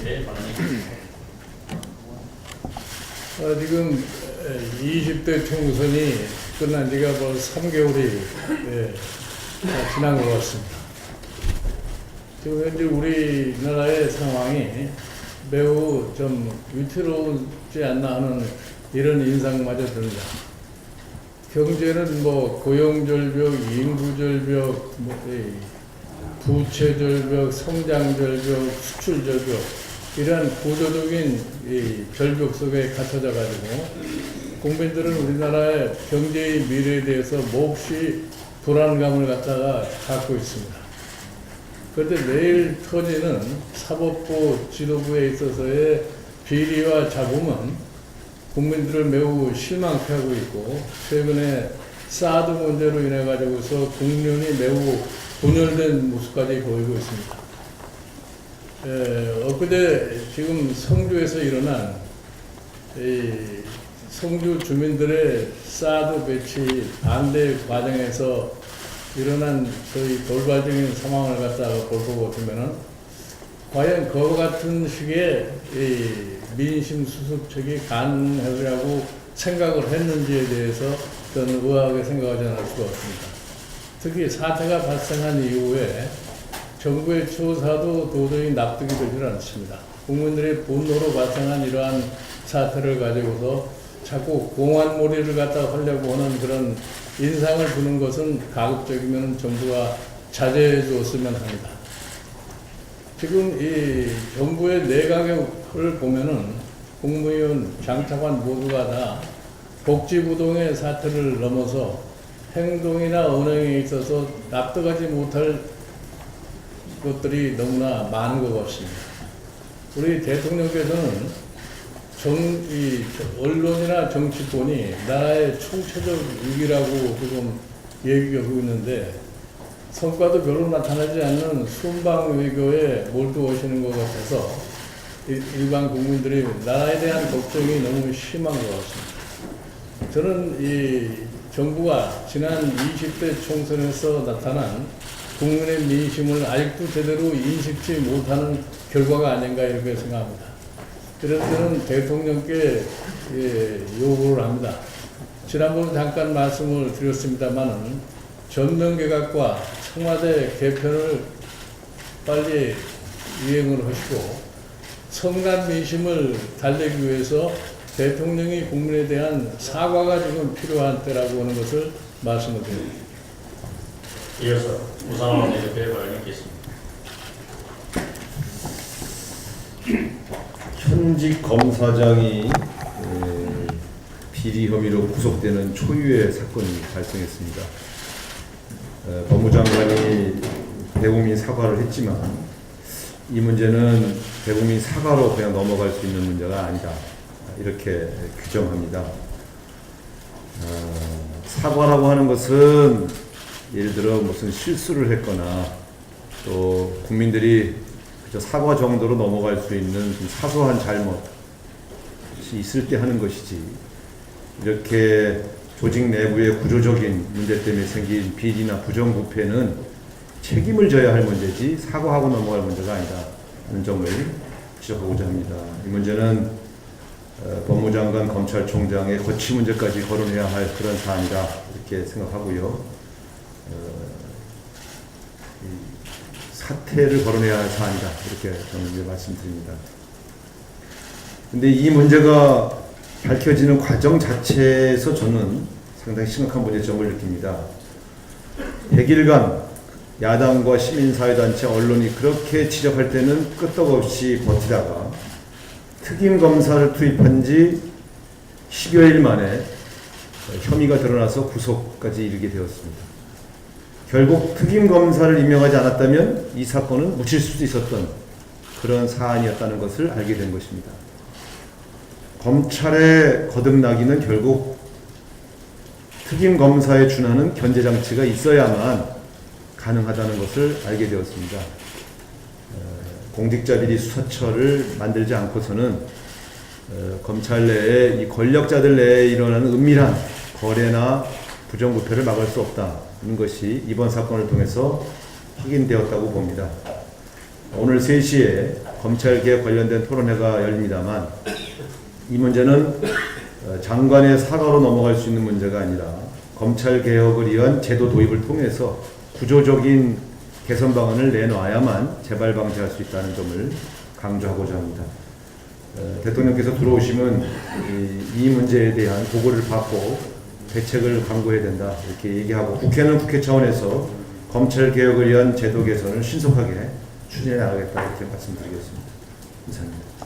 네, 반응이. 지금 20대 총선이 끝난 지가 뭐 3개월이 지난 것 같습니다. 지금 현재 우리나라의 상황이 매우 좀 위태롭지 않나 하는 이런 인상마저 듭니다. 경제는 뭐 고용절벽, 인구절벽, 부채절벽, 성장절벽, 수출절벽 이러한 구조적인 이 절벽 속에 갇혀져 가지고 국민들은 우리나라의 경제의 미래에 대해서 몹시 불안감을 갖고 있습니다. 그런데 내일 터지는 사법부 지도부에 있어서의 비리와 잡음은 국민들을 매우 실망케 하고 있고, 최근에 사드 문제로 인해 가지고서 국면이 매우 분열된 모습까지 보이고 있습니다. 엊그제 지금 성주에서 일어난 성주 주민들의 사드 배치 반대 과정에서 일어난 저희 돌발적인 상황을 갖다가 볼 것 같으면은 과연 그와 같은 식의 민심 수습책이 가능하리라고 생각을 했는지에 대해서 저는 의아하게 생각하지 않을 수가 없습니다. 특히 사태가 발생한 이후에 정부의 조사도 도저히 납득이 되질 않습니다. 국민들의 분노로 발생한 이러한 사태를 가지고서 자꾸 공안몰이를 갖다 하려고 하는 그런 인상을 주는 것은 가급적이면 정부가 자제해 주었으면 합니다. 지금 이 정부의 내각을 보면은 국무위원, 장차관 모두가 다 복지부동의 사태를 넘어서 행동이나 언행에 있어서 납득하지 못할 것들이 너무나 많은 것 같습니다. 우리 대통령께서는 언론이나 정치권이 나라의 총체적 위기라고 지금 얘기하고 있는데 성과도 별로 나타나지 않는 순방 외교에 몰두하시는 것 같아서 일반 국민들이 나라에 대한 걱정이 너무 심한 것 같습니다. 저는 이 정부가 지난 20대 총선에서 나타난 국민의 민심을 아직도 제대로 인식지 못하는 결과가 아닌가 이렇게 생각합니다. 그래서 저는 대통령께 요구를 합니다. 지난번에 잠깐 말씀을 드렸습니다만은 전면개각과 청와대 개편을 빨리 이행을 하시고 성난 민심을 달래기 위해서 대통령이 국민에 대한 사과가 지금 필요한 때라고 하는 것을 말씀을 드립니다. 이어서 우상호 대표의 발언이 있겠습니다. 현직 검사장이 비리 혐의로 구속되는 초유의 사건이 발생했습니다. 법무장관이 대국민 사과를 했지만 이 문제는 대국민 사과로 그냥 넘어갈 수 있는 문제가 아니다, 이렇게 규정합니다. 사과라고 하는 것은 예를 들어 무슨 실수를 했거나 또 국민들이 그저 사과 정도로 넘어갈 수 있는 사소한 잘못이 있을 때 하는 것이지, 이렇게 조직 내부의 구조적인 문제 때문에 생긴 비리나 부정부패는 책임을 져야 할 문제지 사과하고 넘어갈 문제가 아니다 하는 점을 지적하고자 합니다. 이 문제는 법무장관, 검찰총장의 거취 문제까지 거론해야 할 그런 사안이다, 이렇게 생각하고요. 사태를 거론해야 할 사안이다, 이렇게 저는 말씀드립니다. 근데 이 문제가 밝혀지는 과정 자체에서 저는 상당히 심각한 문제점을 느낍니다. 100일간 야당과 시민사회단체, 언론이 그렇게 지적할 때는 끄떡없이 버티다가 특임검사를 투입한 지 10여일 만에 혐의가 드러나서 구속까지 이르게 되었습니다. 결국 특임검사를 임명하지 않았다면 이 사건은 묻힐 수도 있었던 그런 사안이었다는 것을 알게 된 것입니다. 검찰의 거듭나기는 결국 특임검사에 준하는 견제장치가 있어야만 가능하다는 것을 알게 되었습니다. 공직자비리 수사처를 만들지 않고서는 검찰 내에 이 권력자들 내에 일어나는 은밀한 거래나 부정부패를 막을 수 없다는 것이 이번 사건을 통해서 확인되었다고 봅니다. 오늘 3시에 검찰개혁 관련된 토론회가 열립니다만 이 문제는 장관의 사과로 넘어갈 수 있는 문제가 아니라 검찰개혁을 위한 제도 도입을 통해서 구조적인 개선 방안을 내놔야만 재발 방지할 수 있다는 점을 강조하고자 합니다. 대통령께서 들어오시면 이 문제에 대한 보고를 받고 대책을 강구해야 된다 이렇게 얘기하고 국회는 국회 차원에서 검찰개혁을 위한 제도 개선을 신속하게 추진해 나가겠다 이렇게 말씀드리겠습니다. 이상입니다.